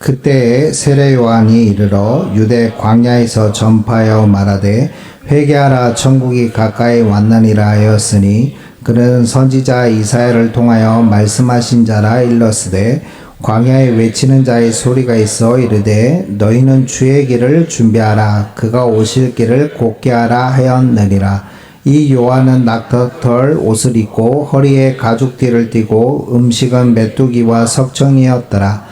그때에 세례 요한이 이르러 유대 광야에서 전파하여 말하되 회개하라 천국이 가까이 왔나니라 하였으니 그는 선지자 이사야를 통하여 말씀하신 자라 일렀으되 광야에 외치는 자의 소리가 있어 이르되 너희는 주의 길을 준비하라 그가 오실 길을 곧게 하라 하였느니라. 이 요한은 낙타털 옷을 입고 허리에 가죽띠를 띠고 음식은 메뚜기와 석청이었더라.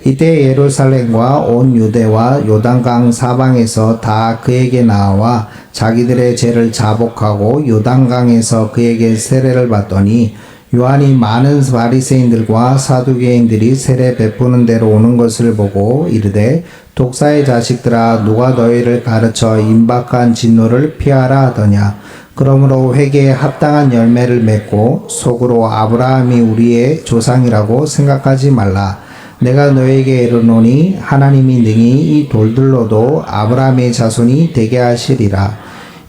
이때 예루살렘과 온 유대와 요단강 사방에서 다 그에게 나와 자기들의 죄를 자복하고 요단강에서 그에게 세례를 받더니 요한이 많은 바리새인들과 사두개인들이 세례 베푸는 데로 오는 것을 보고 이르되 독사의 자식들아 누가 너희를 가르쳐 임박한 진노를 피하라 하더냐. 그러므로 회개에 합당한 열매를 맺고 속으로 아브라함이 우리의 조상이라고 생각하지 말라. 내가 너에게 이르노니 하나님이 능히 이 돌들로도 아브라함의 자손이 되게 하시리라.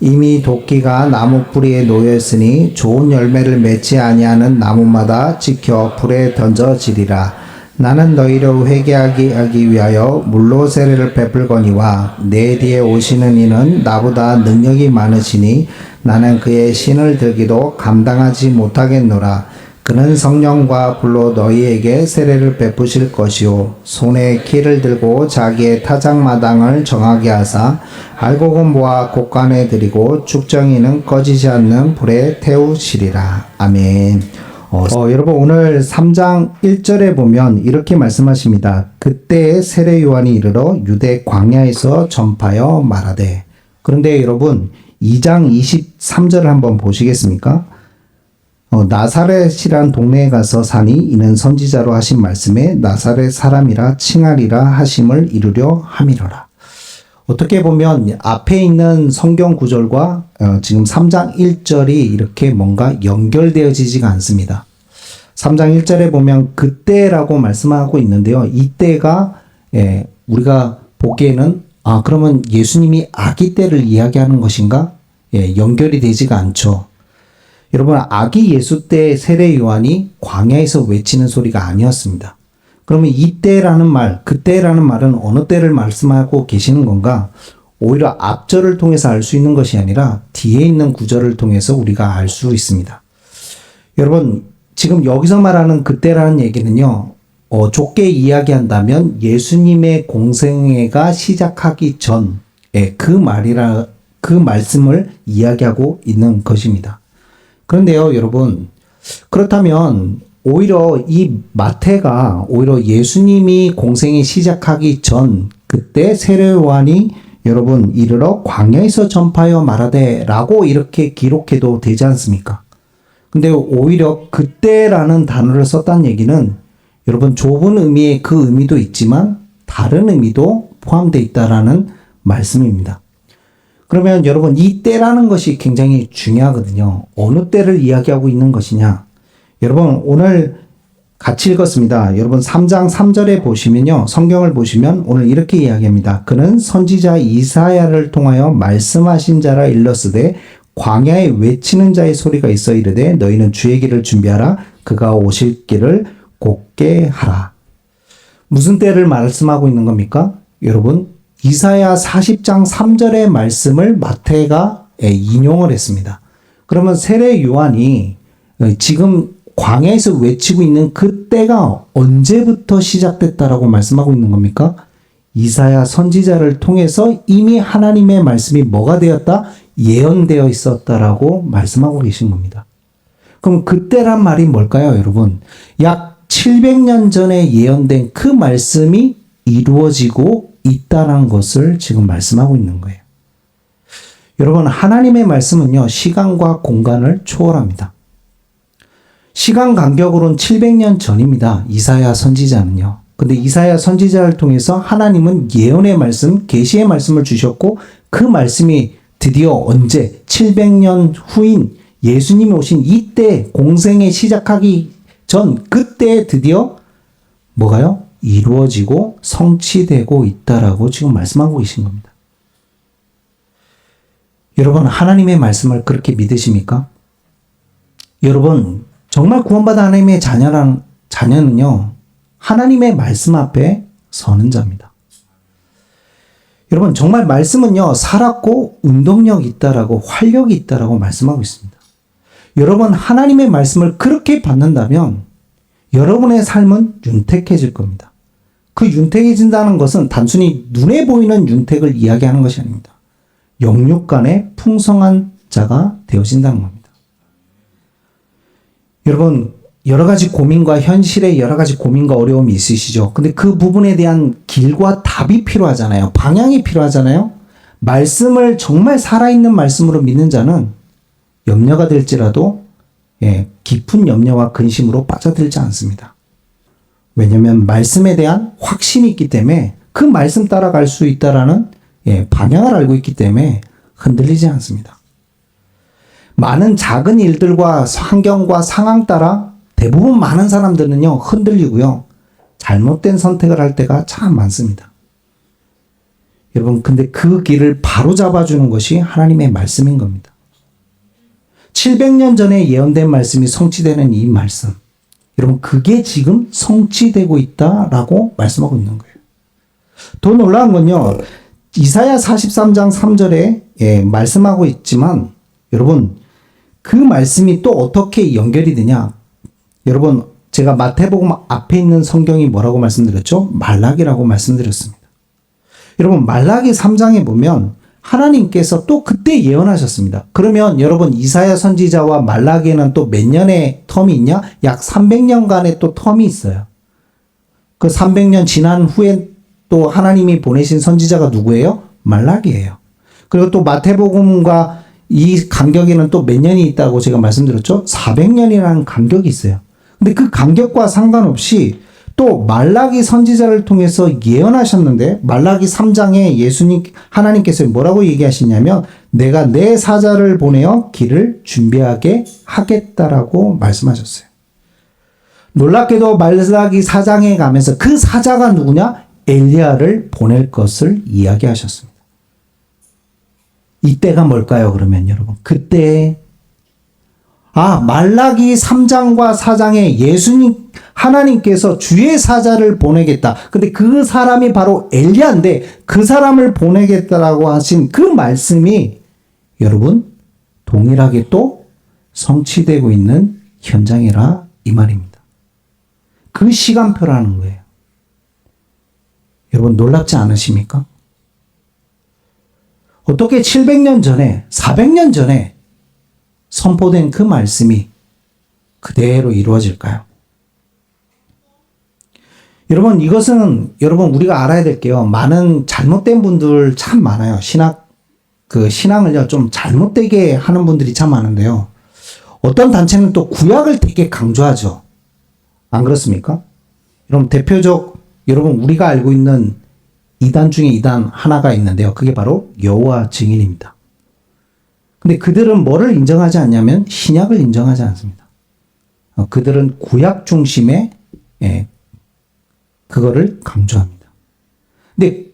이미 도끼가 나무 뿌리에 놓여 있으니 좋은 열매를 맺지 아니하는 나무마다 찍혀 불에 던져지리라. 나는 너희를 회개하기 위하여 물로 세례를 베풀거니와 내 뒤에 오시는 이는 나보다 능력이 많으시니 나는 그의 신을 들기도 감당하지 못하겠노라. 그는 성령과 불로 너희에게 세례를 베푸실 것이요 손에 키를 들고 자기의 타작마당을 정하게 하사 알곡은 모아 곡간에 들이고 쭉정이는 꺼지지 않는 불에 태우시리라. 아멘. 여러분 오늘 3장 1절에 보면 이렇게 말씀하십니다. 그때 세례 요한이 이르러 유대 광야에서 전파하여 말하되. 그런데 여러분 2장 23절을 한번 보시겠습니까? 나사렛이란 동네에 가서 사니 이는 선지자로 하신 말씀에 나사렛 사람이라 칭하리라 하심을 이루려 함이로라. 어떻게 보면 앞에 있는 성경 구절과 지금 3장 1절이 이렇게 뭔가 연결되어지지가 않습니다. 3장 1절에 보면 그때라고 말씀하고 있는데요. 이때가 우리가 보기에는 그러면 예수님이 아기 때를 이야기하는 것인가? 연결이 되지가 않죠. 여러분 아기 예수 때 세례 요한이 광야에서 외치는 소리가 아니었습니다. 그러면 이때라는 말, 그때라는 말은 어느 때를 말씀하고 계시는 건가? 오히려 앞절을 통해서 알 수 있는 것이 아니라 뒤에 있는 구절을 통해서 우리가 알 수 있습니다. 여러분 지금 여기서 말하는 그때라는 얘기는요. 좁게 이야기한다면 예수님의 공생애가 시작하기 전 그 말씀을 이야기하고 있는 것입니다. 그런데요, 여러분, 그렇다면 오히려 이 마태가 오히려 예수님이 공생이 시작하기 전 그때 세례 요한이 여러분 이르러 광야에서 전파하여 말하되 라고 이렇게 기록해도 되지 않습니까? 근데 오히려 그때라는 단어를 썼다는 얘기는 여러분 좁은 의미의 그 의미도 있지만 다른 의미도 포함되어 있다라는 말씀입니다. 그러면 여러분 이 때라는 것이 굉장히 중요하거든요. 어느 때를 이야기하고 있는 것이냐. 여러분 오늘 같이 읽었습니다. 여러분 3장 3절에 보시면요. 성경을 보시면 오늘 이렇게 이야기합니다. 그는 선지자 이사야를 통하여 말씀하신 자라 일렀으되 광야에 외치는 자의 소리가 있어 이르되 너희는 주의 길을 준비하라. 그가 오실 길을 곧게 하라. 무슨 때를 말씀하고 있는 겁니까? 여러분 이사야 40장 3절의 말씀을 마태가 인용을 했습니다. 그러면 세례 요한이 지금 광야에서 외치고 있는 그 때가 언제부터 시작됐다라고 말씀하고 있는 겁니까? 이사야 선지자를 통해서 이미 하나님의 말씀이 뭐가 되었다? 예언되어 있었다라고 말씀하고 계신 겁니다. 그럼 그때란 말이 뭘까요, 여러분? 약 700년 전에 예언된 그 말씀이 이루어지고 있다는 것을 지금 말씀하고 있는 거예요. 여러분, 하나님의 말씀은요, 시간과 공간을 초월합니다. 시간 간격으로는 700년 전입니다. 이사야 선지자는요. 근데 이사야 선지자를 통해서 하나님은 예언의 말씀, 계시의 말씀을 주셨고 그 말씀이 드디어 언제 700년 후인 예수님이 오신 이때 공생에 시작하기 전 그때 드디어 뭐가요? 이루어지고 성취되고 있다라고 지금 말씀하고 계신 겁니다. 여러분 하나님의 말씀을 그렇게 믿으십니까? 여러분 정말 구원받은 하나님의 자녀는요 하나님의 말씀 앞에 서는 자입니다. 여러분, 정말 말씀은요, 살았고 운동력이 있다라고, 활력이 있다라고 말씀하고 있습니다. 여러분, 하나님의 말씀을 그렇게 받는다면 여러분의 삶은 윤택해질 겁니다. 그 윤택해진다는 것은 단순히 눈에 보이는 윤택을 이야기하는 것이 아닙니다. 영육 간의 풍성한 자가 되어진다는 겁니다. 여러분, 여러 가지 고민과 현실에 여러 가지 고민과 어려움이 있으시죠? 근데 그 부분에 대한 길과 답이 필요하잖아요. 방향이 필요하잖아요. 말씀을 정말 살아있는 말씀으로 믿는 자는 염려가 될지라도 깊은 염려와 근심으로 빠져들지 않습니다. 왜냐하면 말씀에 대한 확신이 있기 때문에 그 말씀 따라갈 수 있다라는 방향을 알고 있기 때문에 흔들리지 않습니다. 많은 작은 일들과 환경과 상황 따라 대부분 많은 사람들은요, 흔들리고요, 잘못된 선택을 할 때가 참 많습니다. 여러분, 근데 그 길을 바로 잡아주는 것이 하나님의 말씀인 겁니다. 700년 전에 예언된 말씀이 성취되는 이 말씀. 여러분, 그게 지금 성취되고 있다라고 말씀하고 있는 거예요. 더 놀라운 건요, 이사야 43장 3절에 말씀하고 있지만, 여러분, 그 말씀이 또 어떻게 연결이 되냐? 여러분, 제가 마태복음 앞에 있는 성경이 뭐라고 말씀드렸죠? 말라기라고 말씀드렸습니다. 여러분, 말라기 3장에 보면 하나님께서 또 그때 예언하셨습니다. 그러면 여러분, 이사야 선지자와 말라기에는 또 몇 년의 텀이 있냐? 약 300년간의 또 텀이 있어요. 그 300년 지난 후에 또 하나님이 보내신 선지자가 누구예요? 말라기예요. 그리고 또 마태복음과 이 간격에는 또 몇 년이 있다고 제가 말씀드렸죠? 400년이라는 간격이 있어요. 근데 그 간격과 상관없이 또 말라기 선지자를 통해서 예언하셨는데, 말라기 3장에 하나님께서 뭐라고 얘기하시냐면, 내가 내 사자를 보내어 길을 준비하게 하겠다라고 말씀하셨어요. 놀랍게도 말라기 4장에 가면서 그 사자가 누구냐? 엘리야를 보낼 것을 이야기하셨습니다. 이때가 뭘까요, 그러면 여러분? 그때, 말라기 3장과 4장에 하나님께서 주의 사자를 보내겠다. 근데 그 사람이 바로 엘리야인데, 그 사람을 보내겠다라고 하신 그 말씀이 여러분, 동일하게 또 성취되고 있는 현장이라 이 말입니다. 그 시간표라는 거예요. 여러분, 놀랍지 않으십니까? 어떻게 700년 전에, 400년 전에 선포된 그 말씀이 그대로 이루어질까요? 여러분, 이것은 여러분 우리가 알아야 될 게요. 많은 잘못된 분들 참 많아요. 신앙을요, 좀 잘못되게 하는 분들이 참 많은데요. 어떤 단체는 또 구약을 되게 강조하죠. 안 그렇습니까? 여러분 우리가 알고 있는 이단 중에 이단 하나가 있는데요. 그게 바로 여호와 증인입니다. 근데 그들은 뭐를 인정하지 않냐면 신약을 인정하지 않습니다. 그들은 구약 중심의 그거를 강조합니다. 근데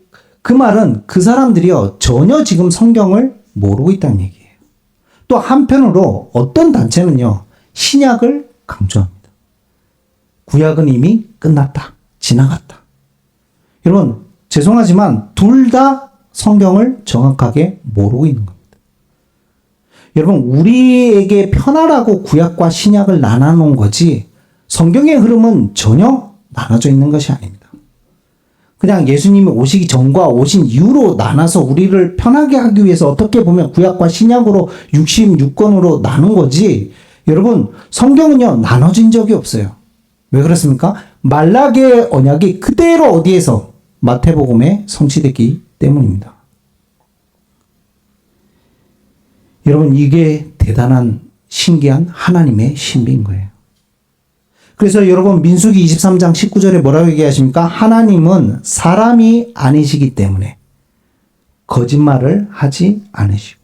그 말은 그 사람들이요, 전혀 지금 성경을 모르고 있다는 얘기예요. 또 한편으로 어떤 단체는요, 신약을 강조합니다. 구약은 이미 끝났다, 지나갔다. 여러분, 죄송하지만 둘 다 성경을 정확하게 모르고 있는 겁니다. 여러분, 우리에게 편하라고 구약과 신약을 나눠놓은 거지, 성경의 흐름은 전혀 나눠져 있는 것이 아닙니다. 그냥 예수님이 오시기 전과 오신 이후로 나눠서 우리를 편하게 하기 위해서 어떻게 보면 구약과 신약으로 66권으로 나눈 거지, 여러분, 성경은요, 나눠진 적이 없어요. 왜 그렇습니까? 말라기의 언약이 그대로 어디에서? 마태복음에 성취됐기 때문입니다. 여러분, 이게 대단한 신기한 하나님의 신비인 거예요. 그래서 여러분, 민수기 23장 19절에 뭐라고 얘기하십니까? 하나님은 사람이 아니시기 때문에 거짓말을 하지 않으시고,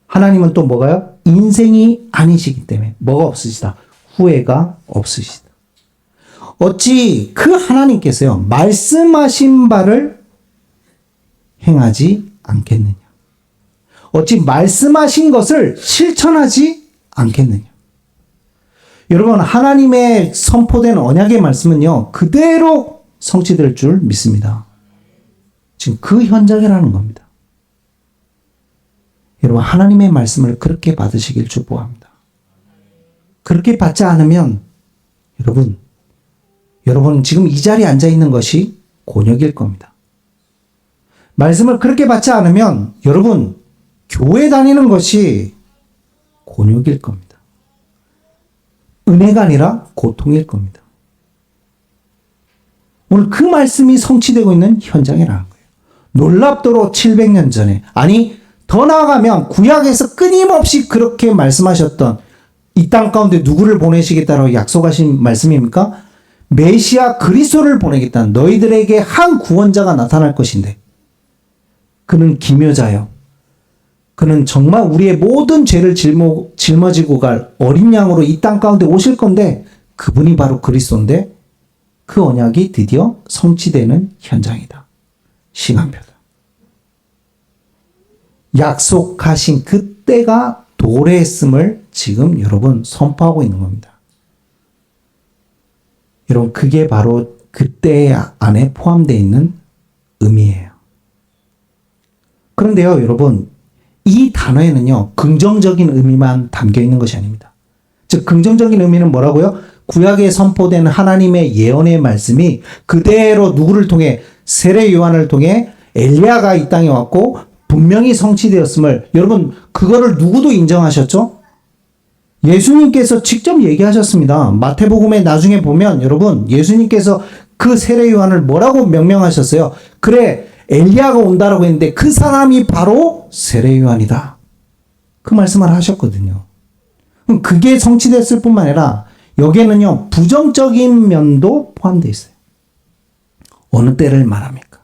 하나님은 또 뭐가요? 인생이 아니시기 때문에 뭐가 없으시다? 후회가 없으시다. 어찌 그 하나님께서요, 말씀하신 바를 행하지 않겠느냐? 어찌 말씀하신 것을 실천하지 않겠느냐? 여러분, 하나님의 선포된 언약의 말씀은요, 그대로 성취될 줄 믿습니다. 지금 그 현장이라는 겁니다. 여러분, 하나님의 말씀을 그렇게 받으시길 축복합니다. 그렇게 받지 않으면 여러분 지금 이 자리에 앉아 있는 것이 곤욕일 겁니다. 말씀을 그렇게 받지 않으면 여러분 교회 다니는 것이 곤욕일 겁니다. 은혜가 아니라 고통일 겁니다. 오늘 그 말씀이 성취되고 있는 현장이라는 거예요. 놀랍도록 700년 전에, 아니 더 나아가면 구약에서 끊임없이 그렇게 말씀하셨던, 이 땅 가운데 누구를 보내시겠다라고 약속하신 말씀입니까? 메시아 그리스도를 보내겠다. 너희들에게 한 구원자가 나타날 것인데 그는 기묘자요, 그는 정말 우리의 모든 죄를 짊어지고 갈 어린 양으로 이 땅 가운데 오실 건데, 그분이 바로 그리스도인데 그 언약이 드디어 성취되는 현장이다. 시간표다. 약속하신 그때가 도래했음을 지금 여러분 선포하고 있는 겁니다. 여러분, 그게 바로 그때 안에 포함되어 있는 의미예요. 그런데요, 여러분, 이 단어에는요, 긍정적인 의미만 담겨 있는 것이 아닙니다. 즉, 긍정적인 의미는 뭐라고요? 구약에 선포된 하나님의 예언의 말씀이 그대로 누구를 통해, 세례 요한을 통해 엘리야가 이 땅에 왔고 분명히 성취되었음을, 여러분 그거를 누구도 인정하셨죠? 예수님께서 직접 얘기하셨습니다. 마태복음에 나중에 보면 여러분, 예수님께서 그 세례 요한을 뭐라고 명명하셨어요? 그래, 엘리야가 온다라고 했는데 그 사람이 바로 세례 요한이다. 그 말씀을 하셨거든요. 그게 성취됐을 뿐만 아니라 여기에는요, 부정적인 면도 포함되어 있어요. 어느 때를 말합니까?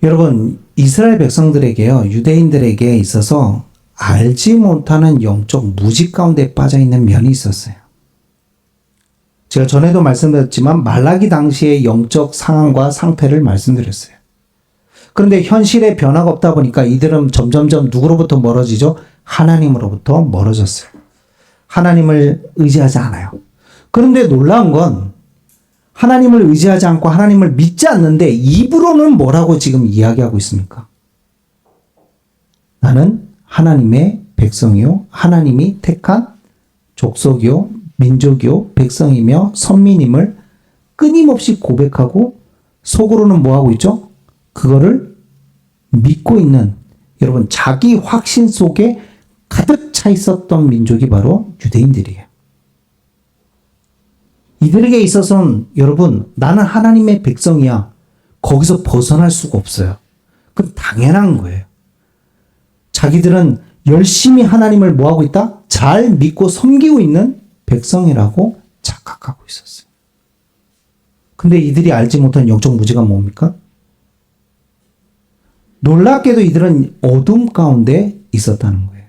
여러분, 이스라엘 백성들에게요, 유대인들에게 있어서 알지 못하는 영적 무지 가운데 빠져 있는 면이 있었어요. 제가 전에도 말씀드렸지만 말라기 당시의 영적 상황과 상태를 말씀드렸어요. 그런데 현실에 변화가 없다 보니까 이들은 점점점 누구로부터 멀어지죠? 하나님으로부터 멀어졌어요. 하나님을 의지하지 않아요. 그런데 놀라운 건 하나님을 의지하지 않고 하나님을 믿지 않는데 입으로는 뭐라고 지금 이야기하고 있습니까? 나는 하나님의 백성이요, 하나님이 택한 족속이요, 민족이요, 백성이며 선민임을 끊임없이 고백하고 속으로는 뭐하고 있죠? 그거를 믿고 있는, 여러분, 자기 확신 속에 가득 차 있었던 민족이 바로 유대인들이에요. 이들에게 있어서는 여러분, 나는 하나님의 백성이야, 거기서 벗어날 수가 없어요. 그건 당연한 거예요. 자기들은 열심히 하나님을 뭐하고 있다? 잘 믿고 섬기고 있는 백성이라고 착각하고 있었어요. 근데 이들이 알지 못한 영적 무지가 뭡니까? 놀랍게도 이들은 어둠 가운데 있었다는 거예요.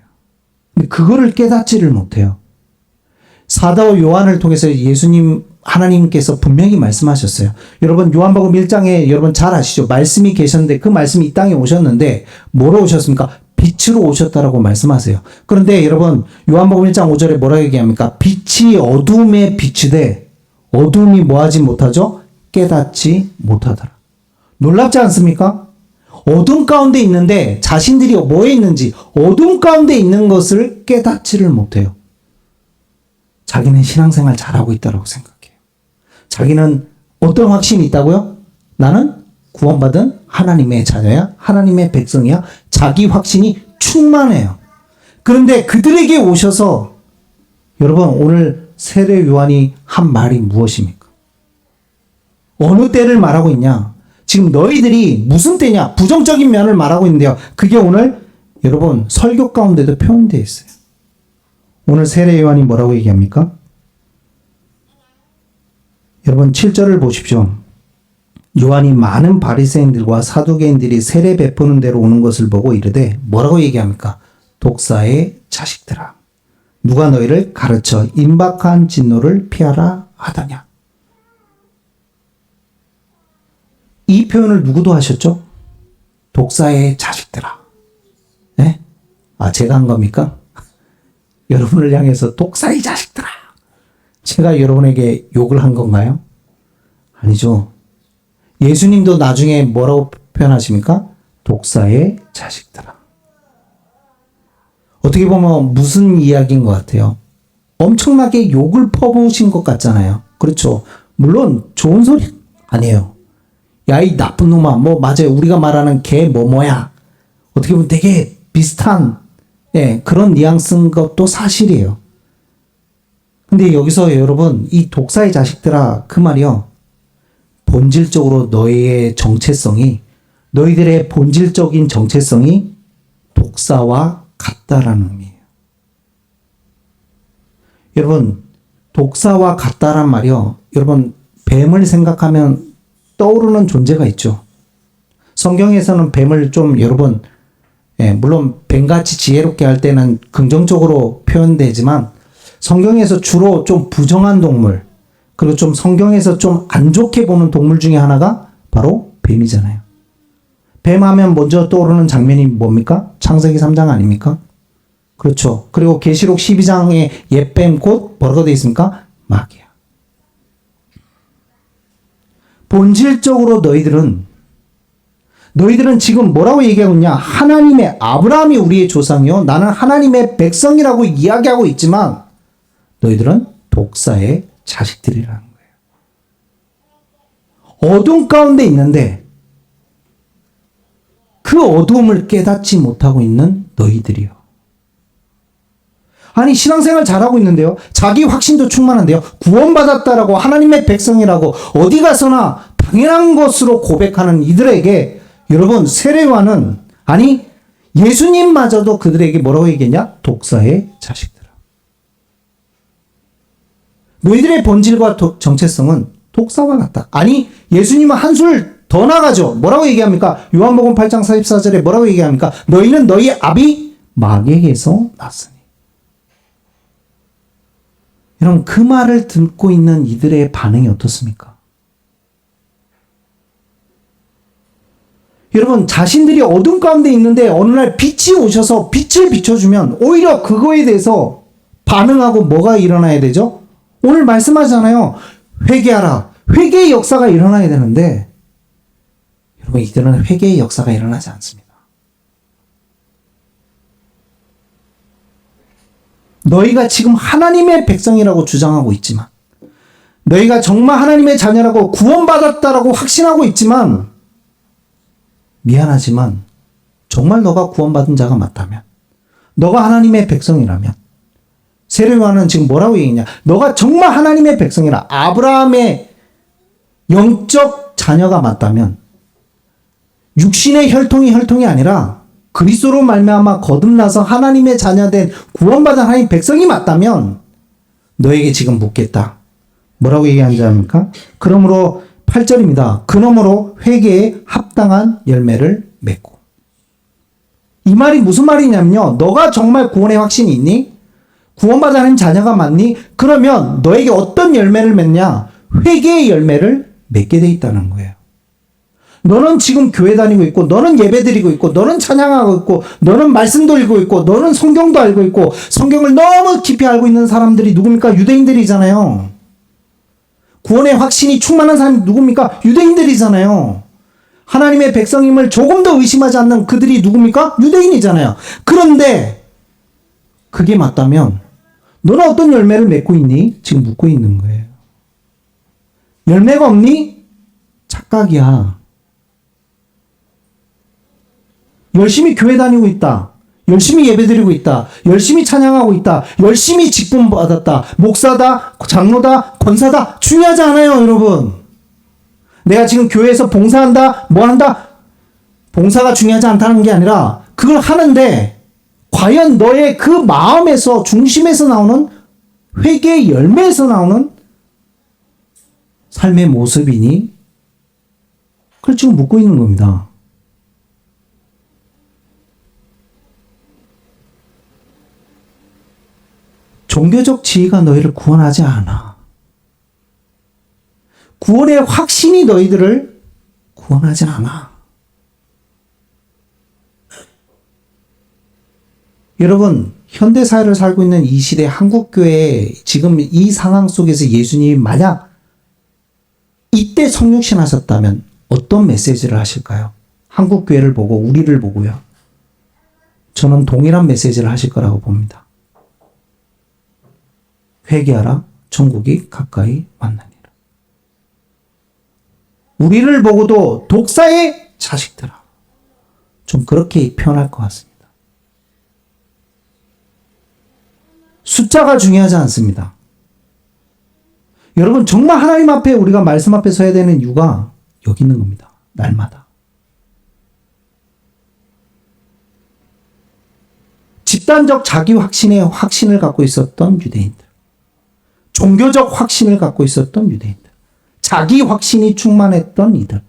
근데 그거를 깨닫지를 못해요. 사도 요한을 통해서 하나님께서 분명히 말씀하셨어요. 여러분, 요한복음 1장에 여러분 잘 아시죠? 말씀이 계셨는데 그 말씀이 이 땅에 오셨는데 뭐로 오셨습니까? 빛으로 오셨다라고 말씀하세요. 그런데 여러분, 요한복음 1장 5절에 뭐라고 얘기합니까? 빛이 어둠에 비추되 어둠이 뭐하지 못하죠? 깨닫지 못하더라. 놀랍지 않습니까? 어둠 가운데 있는데 자신들이 뭐에 있는지, 어둠 가운데 있는 것을 깨닫지를 못해요. 자기는 신앙생활 잘하고 있다고 생각해요. 자기는 어떤 확신이 있다고요? 나는 구원받은 하나님의 자녀야, 하나님의 백성이야. 자기 확신이 충만해요. 그런데 그들에게 오셔서 여러분, 오늘 세례 요한이 한 말이 무엇입니까? 어느 때를 말하고 있냐? 지금 너희들이 무슨 때냐? 부정적인 면을 말하고 있는데요. 그게 오늘 여러분 설교 가운데도 표현되어 있어요. 오늘 세례 요한이 뭐라고 얘기합니까? 여러분 7절을 보십시오. 요한이 많은 바리새인들과 사두개인들이 세례 베푸는 대로 오는 것을 보고 이르되 뭐라고 얘기합니까? 독사의 자식들아, 누가 너희를 가르쳐 임박한 진노를 피하라 하더냐. 이 표현을 누구도 하셨죠? 독사의 자식들아. 네? 제가 한 겁니까? 여러분을 향해서 독사의 자식들아. 제가 여러분에게 욕을 한 건가요? 아니죠. 예수님도 나중에 뭐라고 표현하십니까? 독사의 자식들아. 어떻게 보면 무슨 이야기인 것 같아요? 엄청나게 욕을 퍼부으신 것 같잖아요. 그렇죠. 물론 좋은 소리 아니에요. 야, 이 나쁜 놈아. 뭐 맞아요. 우리가 말하는 개 뭐뭐야. 어떻게 보면 되게 비슷한 그런 뉘앙스인 것도 사실이에요. 근데 여기서 여러분 이 독사의 자식들아 그 말이요. 본질적으로 너희의 정체성이 너희들의 본질적인 정체성이 독사와 같다라는 의미예요. 여러분 독사와 같다란 말이요. 여러분 뱀을 생각하면 떠오르는 존재가 있죠. 성경에서는 뱀을 좀 여러분 물론 뱀같이 지혜롭게 할 때는 긍정적으로 표현되지만 성경에서 주로 좀 부정한 동물 그리고 좀 성경에서 좀 안 좋게 보는 동물 중에 하나가 바로 뱀이잖아요. 뱀 하면 먼저 떠오르는 장면이 뭡니까? 창세기 3장 아닙니까? 그렇죠. 그리고 계시록 12장에 옛뱀 곧 뭐라고 되어 있습니까? 마귀야. 본질적으로 너희들은 지금 뭐라고 얘기하고 있냐? 하나님의 아브라함이 우리의 조상이요. 나는 하나님의 백성이라고 이야기하고 있지만 너희들은 독사의 자식들이라는 거예요. 어둠 가운데 있는데 그 어둠을 깨닫지 못하고 있는 너희들이요. 아니 신앙생활 잘하고 있는데요. 자기 확신도 충만한데요. 구원받았다라고 하나님의 백성이라고 어디 가서나 당연한 것으로 고백하는 이들에게 여러분 세례요한은 아니 예수님마저도 그들에게 뭐라고 얘기했냐? 독사의 자식들아. 너희들의 본질과 정체성은 독사와 같다. 아니 예수님은 한술 더 나가죠. 뭐라고 얘기합니까? 요한복음 8장 44절에 뭐라고 얘기합니까? 너희는 너희 아비 마귀에게서 났으니. 여러분 그 말을 듣고 있는 이들의 반응이 어떻습니까? 여러분 자신들이 어둠 가운데 있는데 어느 날 빛이 오셔서 빛을 비춰주면 오히려 그거에 대해서 반응하고 뭐가 일어나야 되죠? 오늘 말씀하잖아요. 회개하라. 회개의 역사가 일어나야 되는데 여러분 이들은 회개의 역사가 일어나지 않습니다. 너희가 지금 하나님의 백성이라고 주장하고 있지만 너희가 정말 하나님의 자녀라고 구원받았다라고 확신하고 있지만 미안하지만 정말 너가 구원받은 자가 맞다면 너가 하나님의 백성이라면 세례요한은 지금 뭐라고 얘기했냐? 너가 정말 하나님의 백성이라 아브라함의 영적 자녀가 맞다면 육신의 혈통이 아니라 그리스도로 말미암아 거듭나서 하나님의 자녀된 구원받은 하나님 백성이 맞다면 너에게 지금 묻겠다. 뭐라고 얘기하는지 압니까? 그러므로 8절입니다. 그러므로 회개에 합당한 열매를 맺고. 이 말이 무슨 말이냐면요. 너가 정말 구원의 확신이 있니? 구원받은 하나님 자녀가 맞니? 그러면 너에게 어떤 열매를 맺냐? 회개의 열매를 맺게 돼 있다는 거예요. 너는 지금 교회 다니고 있고 너는 예배 드리고 있고 너는 찬양하고 있고 너는 말씀도 읽고 있고 너는 성경도 알고 있고 성경을 너무 깊이 알고 있는 사람들이 누굽니까? 유대인들이잖아요. 구원의 확신이 충만한 사람이 누굽니까? 유대인들이잖아요. 하나님의 백성임을 조금 더 의심하지 않는 그들이 누굽니까? 유대인이잖아요. 그런데 그게 맞다면 너는 어떤 열매를 맺고 있니? 지금 묻고 있는 거예요. 열매가 없니? 착각이야. 열심히 교회 다니고 있다. 열심히 예배드리고 있다. 열심히 찬양하고 있다. 열심히 직분 받았다. 목사다, 장로다, 권사다. 중요하지 않아요, 여러분. 내가 지금 교회에서 봉사한다, 뭐 한다. 봉사가 중요하지 않다는 게 아니라 그걸 하는데 과연 너의 그 마음에서 중심에서 나오는 회개의 열매에서 나오는 삶의 모습이니? 그걸 지금 묻고 있는 겁니다. 종교적 지위가 너희를 구원하지 않아. 구원의 확신이 너희들을 구원하지 않아. 여러분, 현대사회를 살고 있는 이 시대 한국교회 지금 이 상황 속에서 예수님이 만약 이때 성육신 하셨다면 어떤 메시지를 하실까요? 한국교회를 보고 우리를 보고요. 저는 동일한 메시지를 하실 거라고 봅니다. 회개하라, 천국이 가까이 왔느니라. 우리를 보고도 독사의 자식들아. 좀 그렇게 표현할 것 같습니다. 숫자가 중요하지 않습니다. 여러분, 정말 하나님 앞에 우리가 말씀 앞에 서야 되는 이유가 여기 있는 겁니다. 날마다. 집단적 자기 확신의 확신을 갖고 있었던 유대인들. 종교적 확신을 갖고 있었던 유대인들. 자기 확신이 충만했던 이들.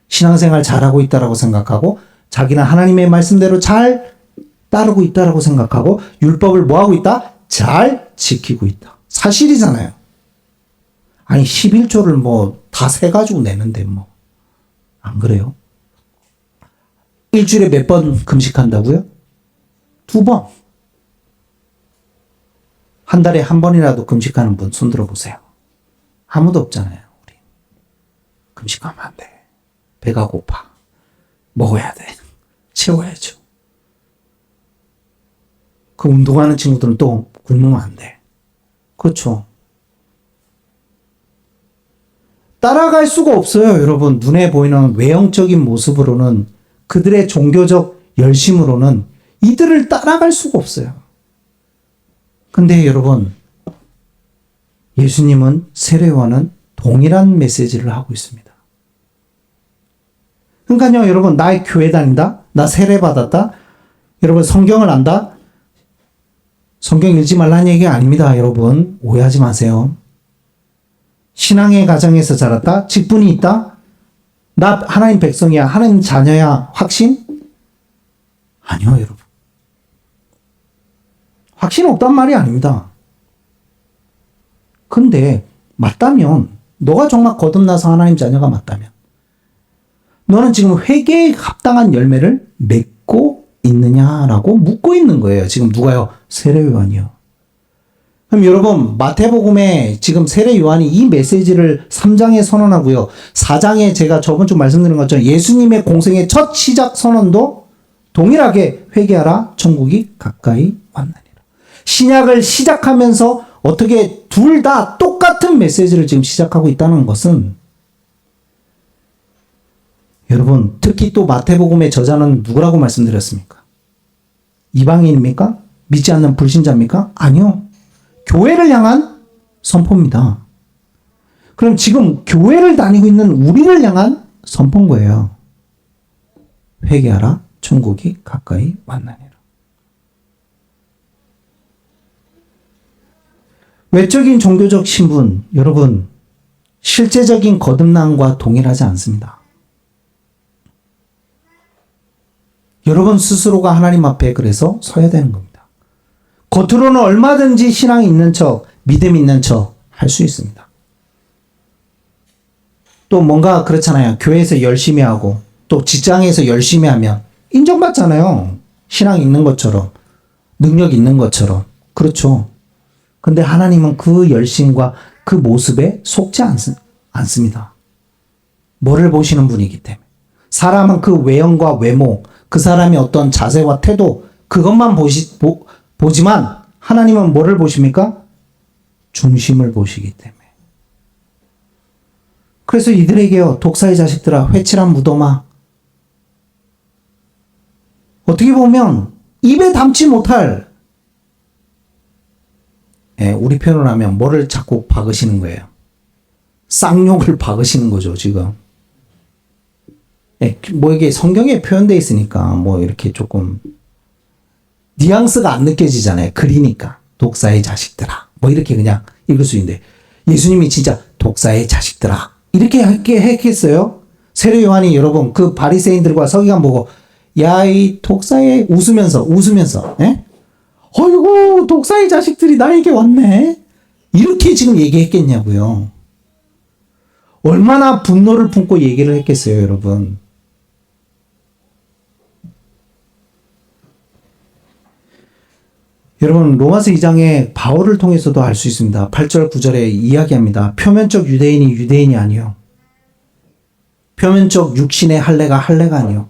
신앙생활 잘하고 있다라고 생각하고 자기는 하나님의 말씀대로 잘 따르고 있다라고 생각하고 율법을 뭐하고 있다? 잘 지키고 있다. 사실이잖아요. 아니 11조를 뭐 다 세가지고 내는데 뭐 안 그래요? 일주일에 몇 번 금식한다고요? 2번. 한 달에 한 번이라도 금식하는 분 손 들어보세요. 아무도 없잖아요. 우리 금식하면 안 돼. 배가 고파. 먹어야 돼. 채워야죠. 그 운동하는 친구들은 또 굶으면 안 돼. 그렇죠. 따라갈 수가 없어요, 여러분. 눈에 보이는 외형적인 모습으로는 그들의 종교적 열심으로는 이들을 따라갈 수가 없어요. 근데 여러분, 예수님은 세례와는 동일한 메시지를 하고 있습니다. 그러니까요, 여러분, 나의 교회 다닌다? 나 세례 받았다? 여러분, 성경을 안다? 성경 읽지 말라는 얘기가 아닙니다, 여러분. 오해하지 마세요. 신앙의 가정에서 자랐다? 직분이 있다? 나 하나님 백성이야, 하나님 자녀야, 확신? 아니요, 여러분. 확신 없단 말이 아닙니다. 근데 맞다면, 너가 정말 거듭나서 하나님 자녀가 맞다면, 너는 지금 회개에 합당한 열매를 맺고 있느냐라고 묻고 있는 거예요. 지금 누가요? 세례 요한이요. 그럼 여러분, 마태복음에 지금 세례 요한이 이 메시지를 3장에 선언하고요. 4장에 제가 저번 주 말씀드린 것처럼 예수님의 공생의 첫 시작 선언도 동일하게 회개하라, 천국이 가까이 왔느니라. 신약을 시작하면서 어떻게 둘 다 똑같은 메시지를 지금 시작하고 있다는 것은 여러분, 특히 또 마태복음의 저자는 누구라고 말씀드렸습니까? 이방인입니까? 믿지 않는 불신자입니까? 아니요. 교회를 향한 선포입니다. 그럼 지금 교회를 다니고 있는 우리를 향한 선포인 거예요. 회개하라, 천국이 가까이 왔느니라. 외적인 종교적 신분, 여러분, 실제적인 거듭남과 동일하지 않습니다. 여러분 스스로가 하나님 앞에 그래서 서야 되는 겁니다. 겉으로는 얼마든지 신앙이 있는 척, 믿음 있는 척 할 수 있습니다. 또 뭔가 그렇잖아요. 교회에서 열심히 하고 또 직장에서 열심히 하면 인정받잖아요. 신앙 있는 것처럼, 능력 있는 것처럼. 그렇죠. 근데 하나님은 그 열심과 그 모습에 속지 않습니다. 뭐를 보시는 분이기 때문에. 사람은 그 외형과 외모, 그 사람의 어떤 자세와 태도, 그것만 보지만 하나님은 뭐를 보십니까? 중심을 보시기 때문에. 그래서 이들에게요, 독사의 자식들아, 회칠한 무덤아. 어떻게 보면 입에 담지 못할, 우리 표현을 하면 뭐를 자꾸 박으시는 거예요? 쌍욕을 박으시는 거죠, 지금. 뭐 이게 성경에 표현되어 있으니까 뭐 이렇게 조금 뉘앙스가 안 느껴지잖아요. 그리니까 독사의 자식들아 뭐 이렇게 그냥 읽을 수 있는데 예수님이 진짜 독사의 자식들아 이렇게 했겠어요? 세례 요한이 여러분 그 바리새인들과 서기관 보고 야 이 독사의 웃으면서 어이구 독사의 자식들이 나에게 왔네 이렇게 지금 얘기했겠냐고요. 얼마나 분노를 품고 얘기를 했겠어요, 여러분. 여러분 로마서 2장에 바울을 통해서도 알 수 있습니다. 8절 9절에 이야기합니다. 표면적 유대인이 유대인이 아니요. 표면적 육신의 할례가 할례가 아니요.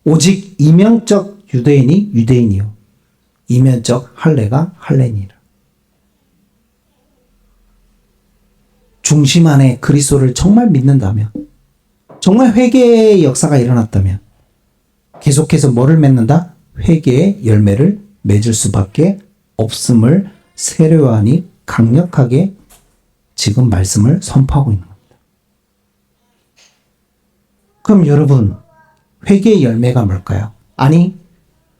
오직 이면적 유대인이 유대인이요. 이면적 할례가 할례니라. 중심 안에 그리스도를 정말 믿는다면, 정말 회개의 역사가 일어났다면 계속해서 뭐를 맺는다? 회개의 열매를 맺을 수밖에 없음을 세례요한이 강력하게 지금 말씀을 선포하고 있는 겁니다. 그럼 여러분, 회개의 열매가 뭘까요? 아니,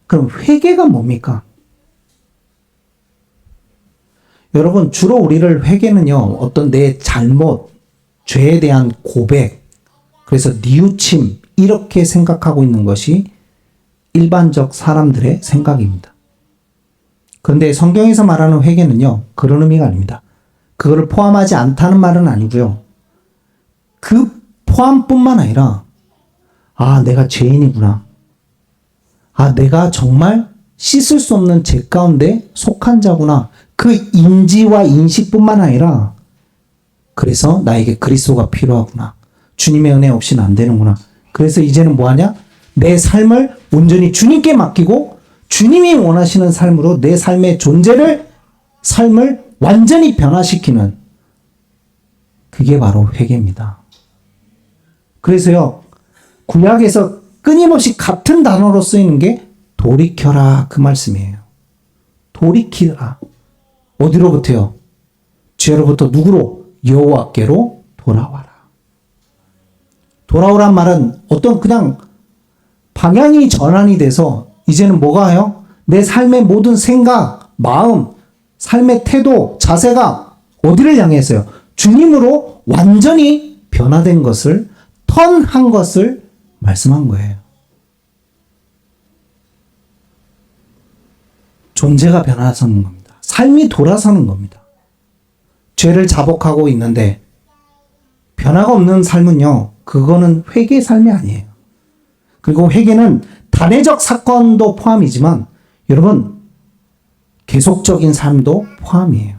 그럼 회개가 뭡니까? 여러분, 주로 우리를 회개는요, 어떤 내 잘못, 죄에 대한 고백, 그래서 뉘우침, 이렇게 생각하고 있는 것이 일반적 사람들의 생각입니다. 그런데 성경에서 말하는 회개는요, 그런 의미가 아닙니다. 그거를 포함하지 않다는 말은 아니고요. 그 포함뿐만 아니라, 아, 내가 죄인이구나. 아, 내가 정말 씻을 수 없는 죄 가운데 속한 자구나. 그 인지와 인식뿐만 아니라, 그래서 나에게 그리스도가 필요하구나. 주님의 은혜 없이는 안 되는구나. 그래서 이제는 뭐하냐? 내 삶을 온전히 주님께 맡기고 주님이 원하시는 삶으로 내 삶의 삶을 완전히 변화시키는, 그게 바로 회개입니다. 그래서요, 구약에서 끊임없이 같은 단어로 쓰이는 게 돌이켜라, 그 말씀이에요. 돌이키라. 어디로부터요? 죄로부터 누구로? 여호와께로 돌아와라. 돌아오란 말은 어떤 그냥 방향이 전환이 돼서 이제는 뭐가 해요? 내 삶의 모든 생각, 마음, 삶의 태도, 자세가 어디를 향해서요? 주님으로 완전히 변화된 것을, 턴한 것을 말씀한 거예요. 존재가 변화서는 겁니다. 삶이 돌아서는 겁니다. 죄를 자복하고 있는데 변화가 없는 삶은요, 그거는 회개의 삶이 아니에요. 그리고 회개는 단회적 사건도 포함이지만 여러분, 계속적인 삶도 포함이에요.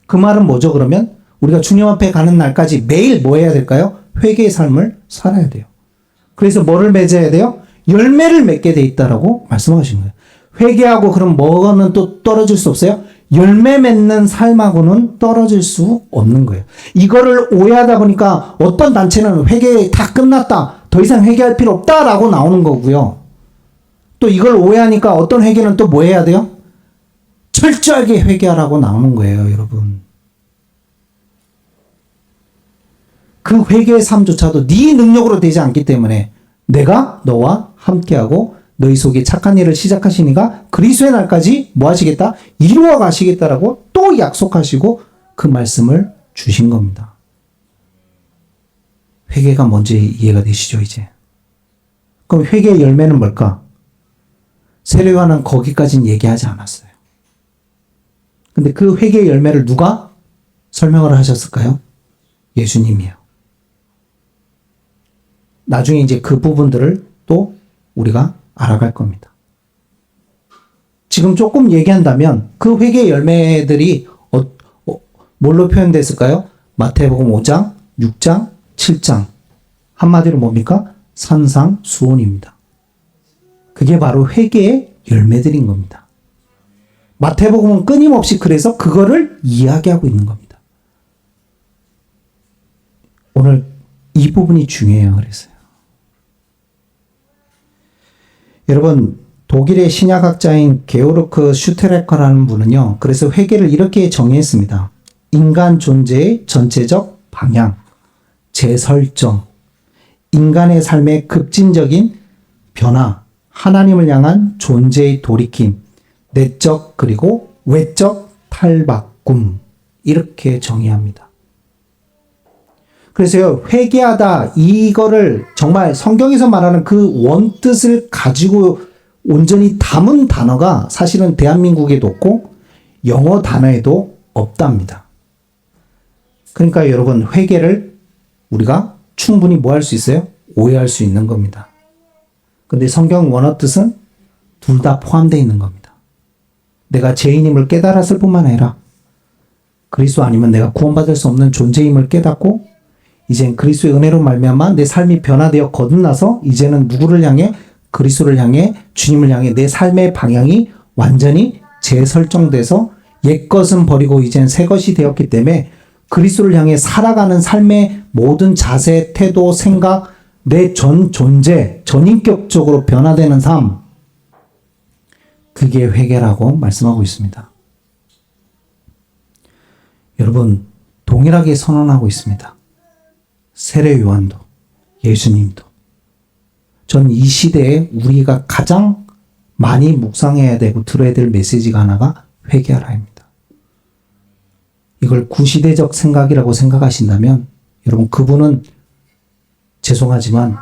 그 말은 뭐죠? 그러면 우리가 주님 앞에 가는 날까지 매일 뭐 해야 될까요? 회개의 삶을 살아야 돼요. 그래서 뭐를 맺어야 돼요? 열매를 맺게 돼 있다라고 말씀하신 거예요. 회개하고 그럼 뭐는 또 떨어질 수 없어요? 열매 맺는 삶하고는 떨어질 수 없는 거예요. 이거를 오해하다 보니까 어떤 단체는 회개 다 끝났다, 더 이상 회개할 필요 없다라고 나오는 거고요. 또 이걸 오해하니까 어떤 회개는 또 뭐 해야 돼요? 철저하게 회개하라고 나오는 거예요, 여러분. 그 회개의 삶조차도 네 능력으로 되지 않기 때문에 내가 너와 함께하고 너희 속에 착한 일을 시작하시니까 그리스도의 날까지 뭐 하시겠다? 이루어 가시겠다라고 또 약속하시고 그 말씀을 주신 겁니다. 회개가 뭔지 이해가 되시죠, 이제? 그럼 회개의 열매는 뭘까? 세례요한은 거기까지는 얘기하지 않았어요. 근데 그 회개의 열매를 누가 설명을 하셨을까요? 예수님이요. 나중에 이제 그 부분들을 또 우리가 알아갈 겁니다. 지금 조금 얘기한다면 그 회개의 열매들이 뭘로 표현됐을까요? 마태복음 5장, 6장, 7장. 한마디로 뭡니까? 산상수훈입니다. 그게 바로 회개의 열매들인 겁니다. 마태복음은 끊임없이 그래서 그거를 이야기하고 있는 겁니다. 오늘 이 부분이 중요해요. 그래서요. 여러분, 독일의 신약학자인 게오르크 슈테레커라는 분은요, 그래서 회개를 이렇게 정의했습니다. 인간 존재의 전체적 방향, 재설정, 인간의 삶의 급진적인 변화, 하나님을 향한 존재의 돌이킴, 내적 그리고 외적 탈바꿈, 이렇게 정의합니다. 그래서요, 회개하다, 이거를 정말 성경에서 말하는 그 원뜻을 가지고 온전히 담은 단어가 사실은 대한민국에도 없고 영어 단어에도 없답니다. 그러니까 여러분, 회개를 우리가 충분히 뭐 할 수 있어요? 오해할 수 있는 겁니다. 근데 성경 원어 뜻은 둘 다 포함되어 있는 겁니다. 내가 죄인임을 깨달았을 뿐만 아니라 그리스도 아니면 내가 구원받을 수 없는 존재임을 깨닫고 이젠 그리스도의 은혜로 말미암아 내 삶이 변화되어 거듭나서 이제는 누구를 향해? 그리스도를 향해, 주님을 향해 내 삶의 방향이 완전히 재설정돼서 옛것은 버리고 이젠 새것이 되었기 때문에 그리스도를 향해 살아가는 삶의 모든 자세, 태도, 생각, 내 전 존재, 전인격적으로 변화되는 삶, 그게 회개라고 말씀하고 있습니다. 여러분, 동일하게 선언하고 있습니다. 세례 요한도, 예수님도. 전 이 시대에 우리가 가장 많이 묵상해야 되고 들어야 될 메시지가 하나가 회개하라입니다. 이걸 구시대적 생각이라고 생각하신다면 여러분 그분은 죄송하지만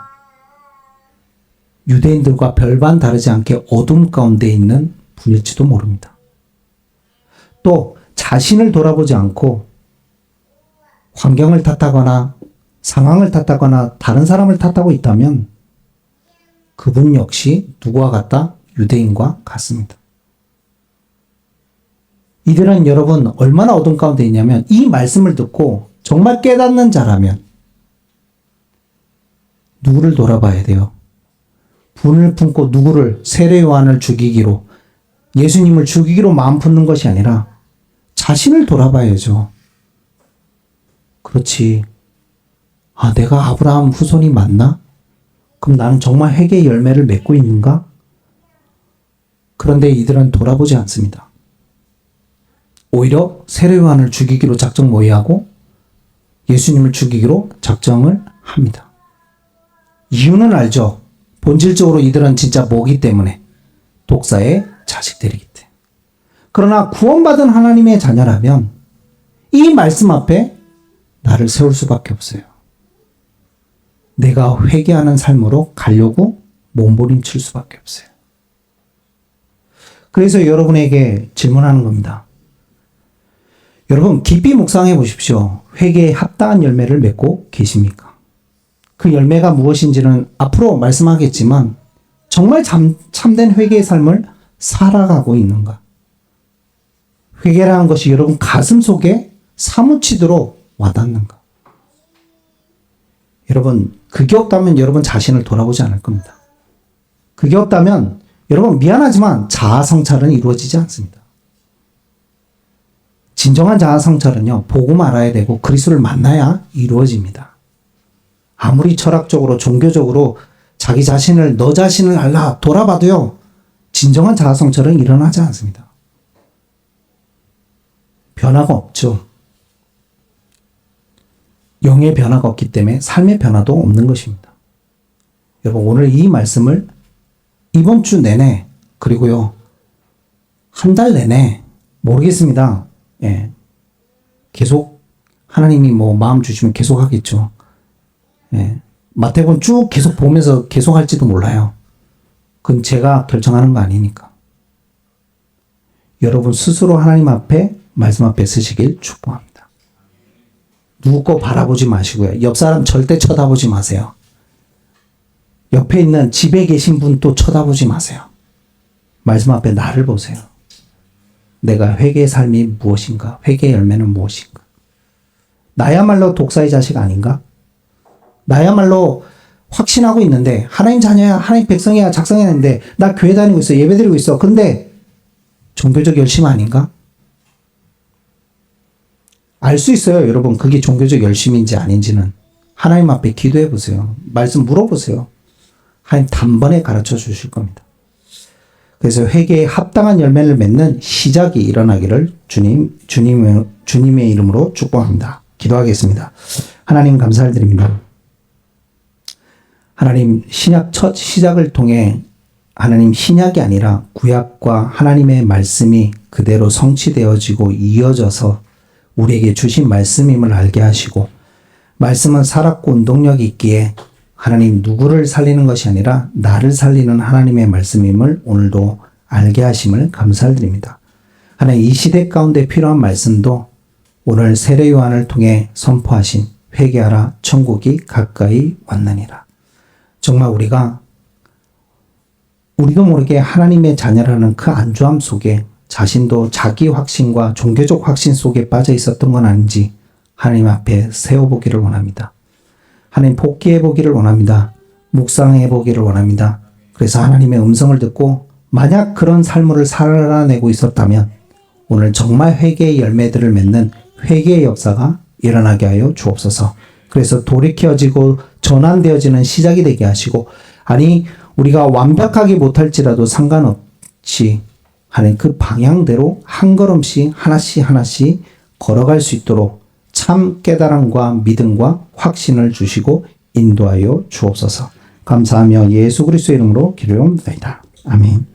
유대인들과 별반 다르지 않게 어둠 가운데 있는 분일지도 모릅니다. 또 자신을 돌아보지 않고 환경을 탓하거나 상황을 탓하거나 다른 사람을 탓하고 있다면 그분 역시 누구와 같다? 유대인과 같습니다. 이들은 여러분 얼마나 어둠 가운데 있냐면 이 말씀을 듣고 정말 깨닫는 자라면 누구를 돌아봐야 돼요? 분을 품고 누구를 세례 요한을 죽이기로 예수님을 죽이기로 마음 품는 것이 아니라 자신을 돌아봐야죠. 그렇지. 아, 내가 아브라함 후손이 맞나? 그럼 나는 정말 회개의 열매를 맺고 있는가? 그런데 이들은 돌아보지 않습니다. 오히려 세례 요한을 죽이기로 작정 모의하고 예수님을 죽이기로 작정을 합니다. 이유는 알죠. 본질적으로 이들은 진짜 뭐기 때문에 독사의 자식들이기 때문에. 그러나 구원받은 하나님의 자녀라면 이 말씀 앞에 나를 세울 수밖에 없어요. 내가 회개하는 삶으로 가려고 몸부림칠 수밖에 없어요. 그래서 여러분에게 질문하는 겁니다. 여러분 깊이 묵상해 보십시오. 회개에 합당한 열매를 맺고 계십니까? 그 열매가 무엇인지는 앞으로 말씀하겠지만 정말 참된 회개의 삶을 살아가고 있는가? 회개라는 것이 여러분 가슴 속에 사무치도록 와닿는가? 여러분 그게 없다면 여러분 자신을 돌아보지 않을 겁니다. 그게 없다면 여러분 미안하지만 자아 성찰은 이루어지지 않습니다. 진정한 자아 성찰은요 보고 말아야 되고 그리스도를 만나야 이루어집니다. 아무리 철학적으로 종교적으로 자기 자신을 너 자신을 알라 돌아봐도요 진정한 자아 성찰은 일어나지 않습니다. 변화가 없죠. 영의 변화가 없기 때문에 삶의 변화도 없는 것입니다. 여러분 오늘 이 말씀을 이번 주 내내 그리고요 한 달 내내 모르겠습니다. 예. 계속 하나님이 뭐 마음 주시면 계속 하겠죠. 예. 마태복음 쭉 계속 보면서 계속 할지도 몰라요. 그건 제가 결정하는 거 아니니까. 여러분 스스로 하나님 앞에 말씀 앞에 서시길 축복합니다. 누구 거 바라보지 마시고요. 옆 사람 절대 쳐다보지 마세요. 옆에 있는 집에 계신 분 또 쳐다보지 마세요. 말씀 앞에 나를 보세요. 내가 회개의 삶이 무엇인가? 회개의 열매는 무엇인가? 나야말로 독사의 자식 아닌가? 나야말로 확신하고 있는데 하나님 자녀야, 하나님 백성이야, 작성했는데 나 교회 다니고 있어, 예배 드리고 있어. 근데 종교적 열심 아닌가? 알 수 있어요, 여러분. 그게 종교적 열심인지 아닌지는. 하나님 앞에 기도해 보세요. 말씀 물어보세요. 하나님 단번에 가르쳐 주실 겁니다. 그래서 회개에 합당한 열매를 맺는 시작이 일어나기를 주님의 이름으로 축복합니다. 기도하겠습니다. 하나님 감사를 드립니다. 하나님 신약 첫 시작을 통해 하나님 신약이 아니라 구약과 하나님의 말씀이 그대로 성취되어지고 이어져서 우리에게 주신 말씀임을 알게 하시고 말씀은 살았고 운동력이 있기에 하나님 누구를 살리는 것이 아니라 나를 살리는 하나님의 말씀임을 오늘도 알게 하심을 감사를 드립니다. 하나님 이 시대 가운데 필요한 말씀도 오늘 세례 요한을 통해 선포하신 회개하라 천국이 가까이 왔느니라. 정말 우리도 모르게 하나님의 자녀라는 그 안주함 속에 자신도 자기 확신과 종교적 확신 속에 빠져 있었던 건 아닌지 하나님 앞에 세워보기를 원합니다. 하나님 복귀해보기를 원합니다. 묵상해보기를 원합니다. 그래서 하나님의 음성을 듣고 만약 그런 삶을 살아내고 있었다면 오늘 정말 회개의 열매들을 맺는 회개의 역사가 일어나게 하여 주옵소서. 그래서 돌이켜지고 전환되어지는 시작이 되게 하시고, 아니 우리가 완벽하게 못할지라도 상관없이 하는 그 방향대로 한 걸음씩 하나씩 걸어갈 수 있도록 참 깨달음과 믿음과 확신을 주시고 인도하여 주옵소서. 감사하며 예수 그리스도의 이름으로 기도합니다. 아멘.